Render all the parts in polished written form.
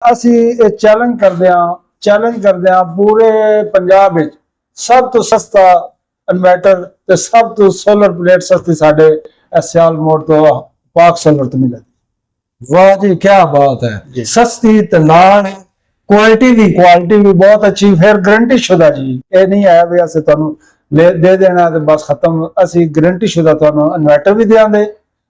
ਅਸੀਂ ਇਹ ਚੈਲੰਜ ਕਰਦੇ ਆ ਪੂਰੇ ਪੰਜਾਬ ਵਿੱਚ ਸਭ ਤੋਂ ਸਸਤਾ ਇਨਵਰਟਰ ਤੇ ਸਭ ਤੋਂ ਸੋਲਰ ਪਲੇਟ ਸਸਤੀ ਸਾਡੇ ਸਿਆਲ ਮੋੜ ਤੋਂ ਪਾਕ ਸੋਲਰ ਤੋਂ ਮਿਲਦੀ। वाह जी, क्या बात है। सस्ती ते नाल क्वालिटी भी बहुत अच्छी, फिर गारंटी शुदा जी। ये नहीं है भी असं तुहानू दे देना ते बस खत्म। असि गारंटी शुदा तुहानू इन्वर्टर भी देंगे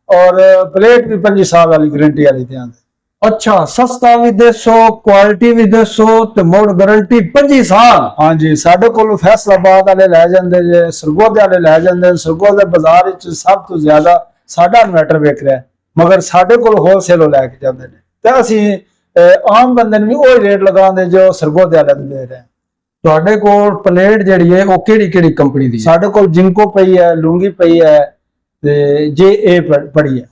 और प्लेट भी 5 साल वाली गारंटी वाली देंगे। अच्छा, सस्ता भी दसो, क्वालिटी भी दसो ते मोड़ गारंटी 5 साल। हाँ जी, साडे कोल फैसलाबाद वाले लै जांदे जे, सरगोधे वाले लै जांदे। सरगोधे बाजार विच सब तो ज्यादा साडा इन्वर्टर विक रहा है, मगर साडे कोल होलसेल लैके जाते हैं ते असीं आम बंदे नूं ओही रेट लगांदे जो सरगोधे वाले नूं दे रहे हैं। तुहाडे कोल प्लेट जिहड़ी है वो केड़ी कंपनी दी है? साडे कोल जिंको पई है, लुंगी पई है ते JA पड़ी है।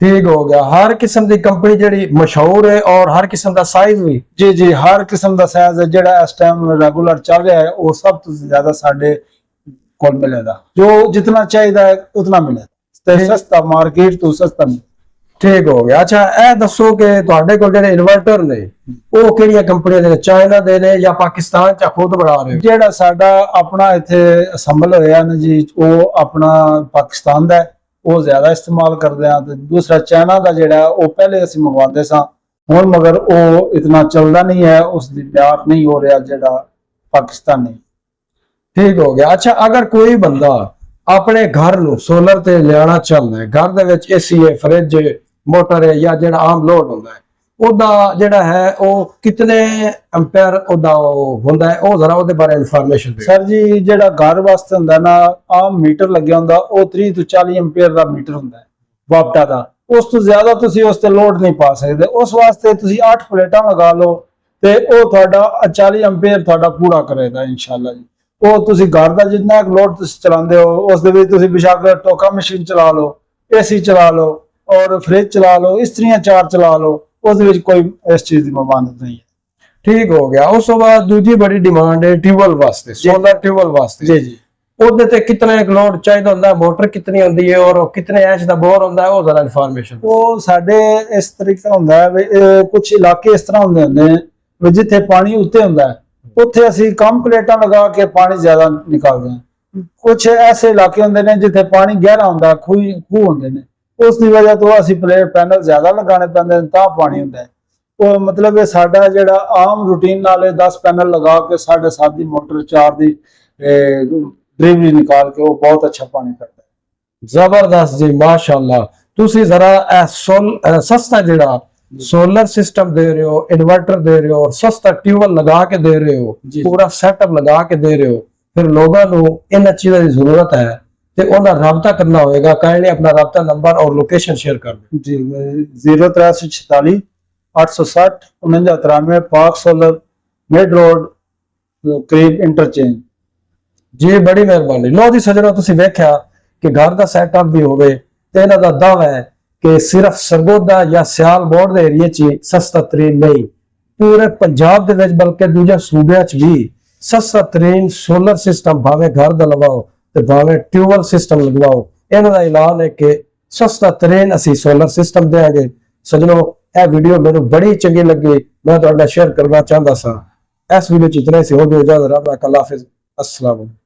ठीक हो गया। हर किस्म की कंपनी जिहड़ी मशहूर है और हर किस्म का साइज भी? जी, हर किस्म का साइज है जिहड़ा इस टाइम रेगुलर चल रहा है वो सब तो ज्यादा साडे कोल मिलेगा। जो जितना चाहिए उतना मिलेगा, सस्ता मार्केट तो सस्ता मिले। ठीक हो गया। अच्छा, ए दसो कि तुहाडे कोल जेहड़े इन्वर्टर ने वो केड़ियां कंपनियां दे, चाइना दे ने या पाकिस्तान च खुद बना रहे हो? जेहड़ा साडा अपना इत्थे असैंबल होया ना जी, वो अपना पाकिस्तान दा है, वो ज्यादा इस्तेमाल करदे आ। ते दूसरा चाइना दा जेहड़ा वो पहले असीं मंगवांदे सां, हुण मगर वो इतना चलदा नहीं है, उसदी प्यार नहीं हो रहा जेहड़ा पाकिस्तानी। ठीक हो गया। अच्छा, अगर कोई बंदा अपने घर नूं सोलर ते लियाना चाहंदा है, घर दे विच AC है, फ्रिज है, मोटर है या जेहड़ा आम लोड हुंदा है, ओदा जेहड़ा है वो कितने एम्पेयर ओदा हुंदा है, ओ जरा ओदे बारे इंफॉर्मेशन दे। सर जी, जेहड़ा घर वास्ते हुंदा ना, आम मीटर लगे हुंदा वो 30 तो 40 एम्पेयर दा मीटर हुंदा है वापटा दा। उस तो ज्यादा तुसी उस ते लोड नहीं पा सकदे। उस वास्ते तुसी 8 प्लेटां लगा लो ते ओ तुहाडा 40 एम्पेयर तुहाडा पूरा करेगा इंशाअल्लाह जी। वो तुसी घर दा जितना लोड तुसी चलांदे हो उस दे विच तुसी बेशक टोका मशीन चला लो, AC चला लो और फ्रिज चला लो, इस्त्रियां 4 चला लो, उस दे विच कोई इस चीज की ममानत नहीं है। ठीक हो गया। उस तो बाद दूसरी बड़ी डिमांड है ट्यूबवेल वास्ते, सोलर ट्यूबवेल वास्ते। जी ओदे ते कितना एक लोड चाहिए होंदा है, मोटर कितनी होंदी है और कितने इंच दा बोर होंदा है, वो जरा इंफॉर्मेशन। वो साडे इस तरीका होंदा है वी कुछ इलाके इस तरह होंदे ने वी जिथे पानी उत्ते होंदा है उत्थे असीं कम प्लेटां लगा के पानी ज्यादा निकालदे हैं। कुछ ऐसे इलाके होंदे ने जिथे पानी गहरा होंदा है, खूह होंदे ने, उसकी वजह तो असीं प्लेट पैनल ज्यादा लगाने पैंदे ने तां पानी होंदा है। वो मतलब ये साडा जेहड़ा आम रूटीन नाल 10 पैनल लगा के 7.5 दी मोटर 4 दी डिलीवरी निकाल के वो बहुत अच्छा पानी करता है। जबरदस्त जी, माशाअल्लाह। तुसी जरा सस्ता जेड़ा सोलर सिस्टम दे रहे हो, इन्वर्टर दे रहे हो और सस्ता ट्यूबवेल लगा के दे रहे हो, पूरा सेटअप लगा के दे रहे हो, फिर लोगों को इन चीजों की जरूरत है ते उन्हें राब्ता करना होगा। काइंडली अपना राब्ता नंबर और लोकेशन शेयर कर दो जी। 0346 860 4993 पाक सोलर मिड रोड करीब इंटरचेंज जी। बड़ी मेहरबानी। लो जी सजणो, तुसीं वेख्या कि घर का सेटअप भी होवे ते इन्हां दा दावा है कि सिर्फ सरगोधा या सियाल बोर्ड दे एरिए च सस्ता तरीन नहीं, पूरे पंजाब दे विच बल्कि दूजे सूबे च भी सस्ता तरीन सोलर सिस्टम भावे घर दा लवाओ ते भावे ट्यूबवेल सिस्टम लगवाओ। इन्हां दा ऐलान है कि सस्ता तरीन असीं सोलर सिस्टम देंगे। सजणो, यह वीडियो मैनू बड़ी चंगी लगी, मैं तुहाडे नाल शेयर करना चाहता सा। इस वीडियो च इतना ही सी। हो गया इजाजत। रब अल्लाह हाफिज़। अस्सलाम वालेकुम।